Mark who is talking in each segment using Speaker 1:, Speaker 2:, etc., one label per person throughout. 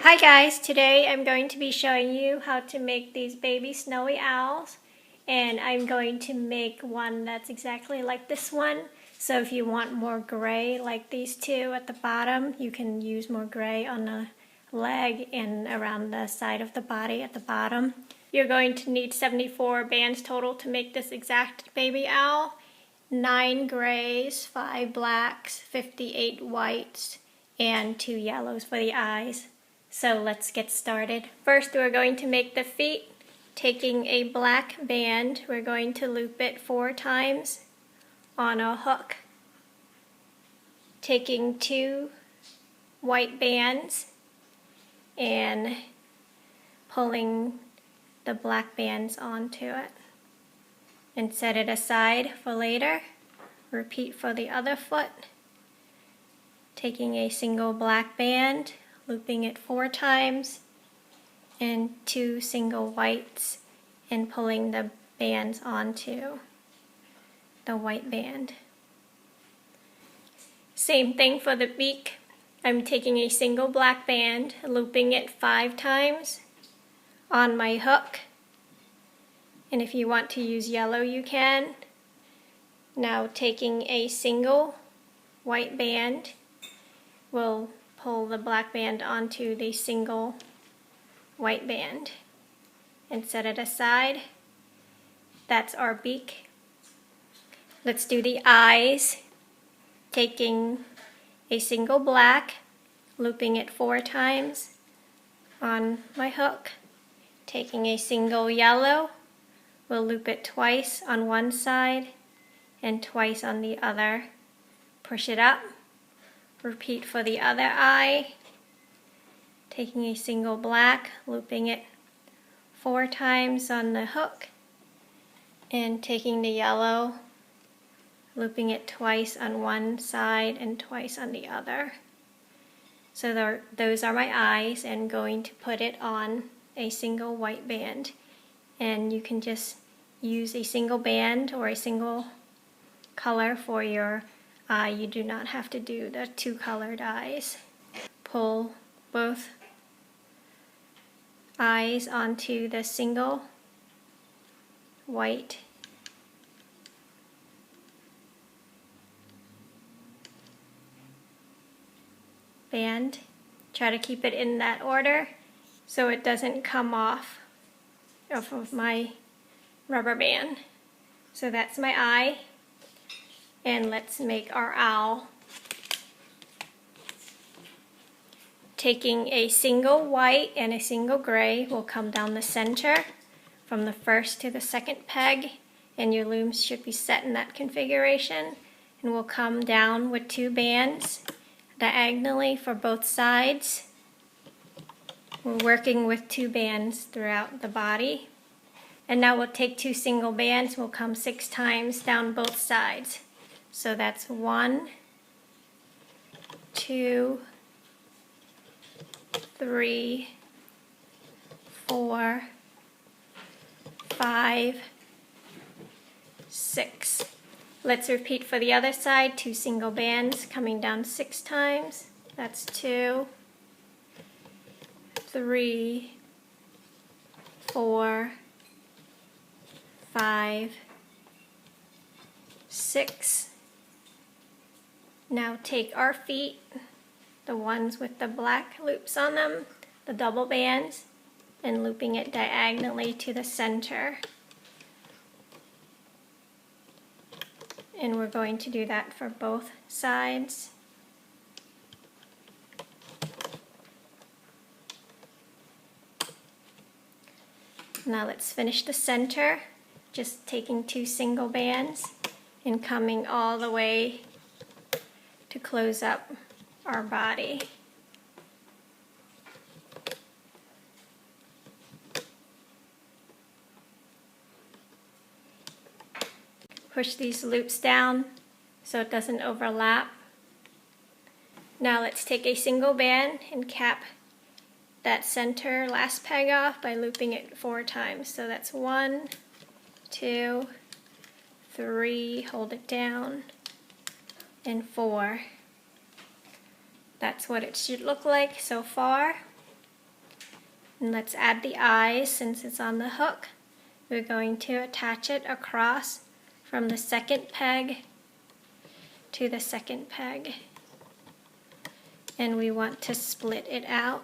Speaker 1: Hi guys, today I'm going to be showing you how to make these baby snowy owls, and I'm going to make one that's exactly like this one. So if you want more gray like these two at the bottom, you can use more gray on the leg and around the side of the body at the bottom. You're going to need 74 bands total to make this exact baby owl. 9 grays, 5 blacks, 58 whites, and 2 yellows for the eyes. So let's get started. First we're going to make the feet. Taking a black band, we're going to loop it 4 times on a hook. Taking 2 white bands and pulling the black bands onto it. And set it aside for later. Repeat for the other foot. Taking a single black band, looping it 4 times, and 2 single whites, and pulling the bands onto the white band. Same thing for the beak. I'm taking a single black band, looping it 5 times on my hook. And if you want to use yellow, you can. Now taking a single white band, we'll pull the black band onto the single white band and set it aside. That's our beak. Let's do the eyes. Taking a single black, looping it 4 times on my hook. Taking a single yellow, we'll loop it twice on one side and twice on the other. Push it up. Repeat for the other eye. Taking a single black, looping it 4 times on the hook, and taking the yellow, looping it twice on one side and twice on the other. So those are my eyes, and going to put it on a single white band. And you can just use a single band or a single color for your eye. You do not have to do the 2 colored eyes. Pull both eyes onto the single white band. Try to keep it in that order so it doesn't come off of my rubber band. So that's my eye. And let's make our owl. Taking a single white and a single gray, we'll come down the center from the first to the second peg, and your looms should be set in that configuration. And we'll come down with 2 bands diagonally for both sides. We're working with 2 bands throughout the body. And now we'll take 2 single bands, we'll come 6 times down both sides. So that's 1, 2, 3, 4, 5, 6. Let's repeat for the other side. 2 single bands coming down 6 times. That's 2, 3, 4, 5, 6. Now take our feet, the ones with the black loops on them, the double bands, and looping it diagonally to the center. And we're going to do that for both sides. Now let's finish the center, just taking 2 single bands and coming all the way to close up our body. Push these loops down so it doesn't overlap. Now let's take a single band and cap that center last peg off by looping it 4 times. So that's 1, 2, 3, hold it down, and 4. That's what it should look like so far. And let's add the eyes since it's on the hook. We're going to attach it across from the second peg to the second peg. And we want to split it out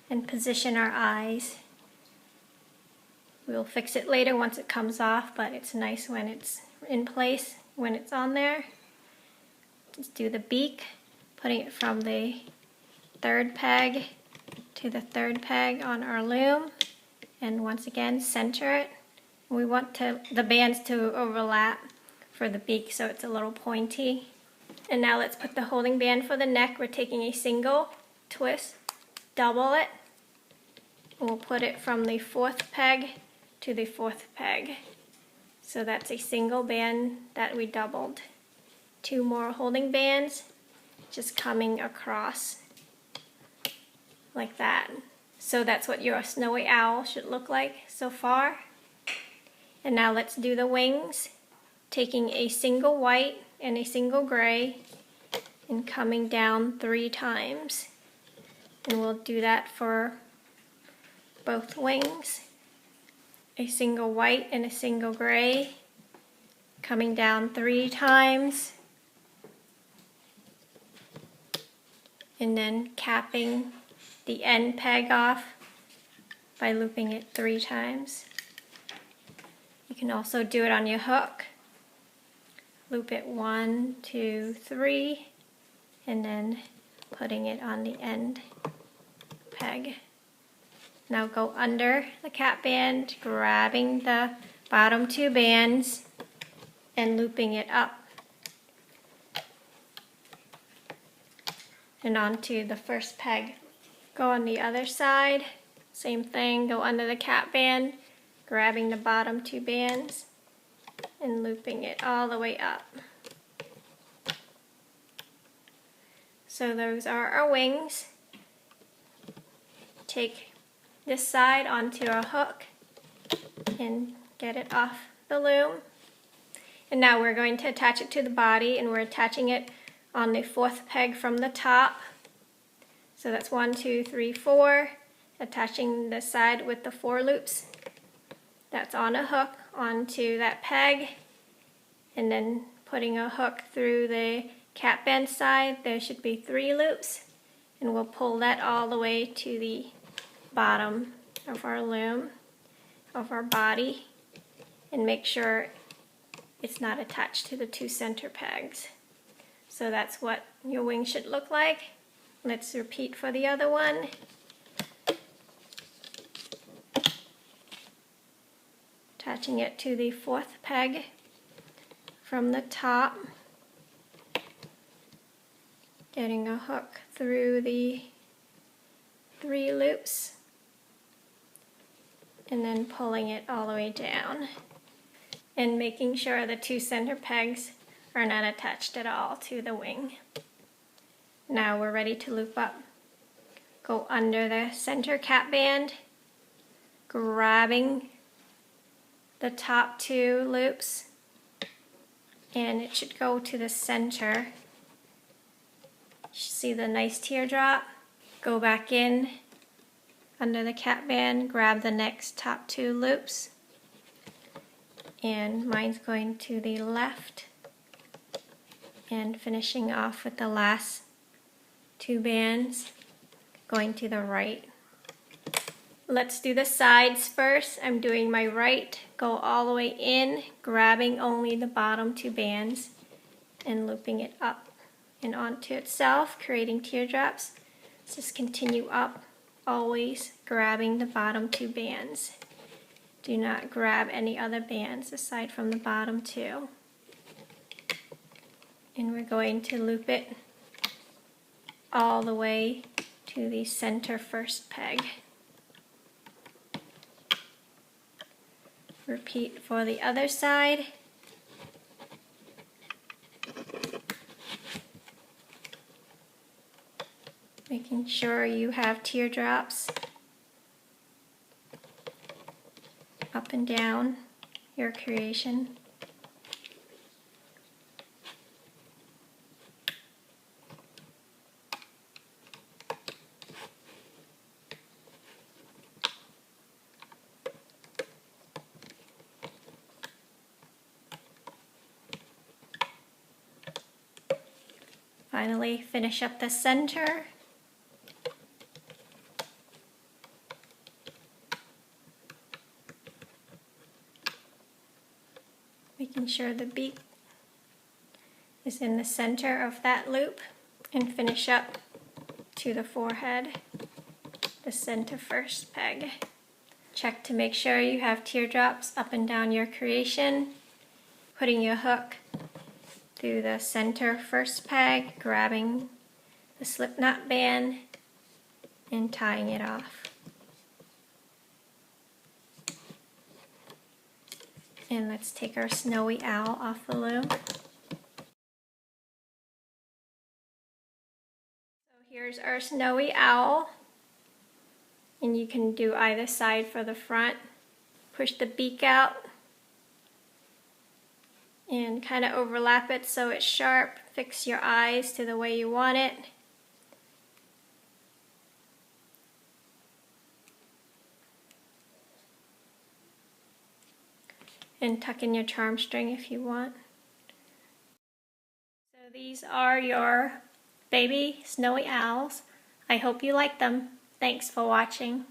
Speaker 1: and position our eyes. We'll fix it later once it comes off, but it's nice when it's in place, when it's on there. Just do the beak, putting it from the third peg to the third peg on our loom, and once again center it. We want the bands to overlap for the beak so it's a little pointy. And now let's put the holding band for the neck. We're taking a single twist, double it, and we'll put it from the fourth peg to the fourth peg. So that's a single band that we doubled. 2 more holding bands just coming across like that. So that's what your snowy owl should look like so far. And now let's do the wings, taking a single white and a single gray and coming down 3 times. And we'll do that for both wings. A single white and a single gray, coming down 3 times. And then capping the end peg off by looping it 3 times. You can also do it on your hook. Loop it 1, 2, 3, and then putting it on the end peg. Now go under the cap band, grabbing the bottom 2 bands and looping it up and onto the first peg. Go on the other side, same thing, go under the cap band, grabbing the bottom 2 bands and looping it all the way up. So those are our wings. Take this side onto our hook and get it off the loom. And now we're going to attach it to the body, and we're attaching it on the 4th peg from the top. So that's 1, 2, 3, 4, attaching the side with the 4 loops. That's on a hook onto that peg, and then putting a hook through the cap band side. There should be 3 loops, and we'll pull that all the way to the bottom of our loom, of our body, and make sure it's not attached to the 2 center pegs. So that's what your wing should look like. Let's repeat for the other one. Attaching it to the 4th peg from the top, getting a hook through the 3 loops, and then pulling it all the way down, and making sure the 2 center pegs are not attached at all to the wing. Now we're ready to loop up. Go under the center cap band, grabbing the top 2 loops, and it should go to the center. You should see the nice teardrop. Go back in under the cap band, grab the next top 2 loops, and mine's going to the left and finishing off with the last 2 bands going to the right. Let's do the sides first. I'm doing my right, go all the way in, grabbing only the bottom 2 bands and looping it up and onto itself, creating teardrops. Just continue up, always grabbing the bottom 2 bands. Do not grab any other bands aside from the bottom 2. And we're going to loop it all the way to the center first peg. Repeat for the other side. Making sure you have teardrops up and down your creation. finally finish up the center. Making sure the beak is in the center of that loop, and finish up to the forehead, the center first peg. Check to make sure you have teardrops up and down your creation. Putting your hook through the center first peg, grabbing the slip knot band and tying it off. And let's take our snowy owl off the loom. So here's our snowy owl, and you can do either side for the front. Push the beak out and kind of overlap it so it's sharp. Fix your eyes to the way you want it. And tuck in your charm string if you want. So these are your baby snowy owls. I hope you like them. Thanks for watching.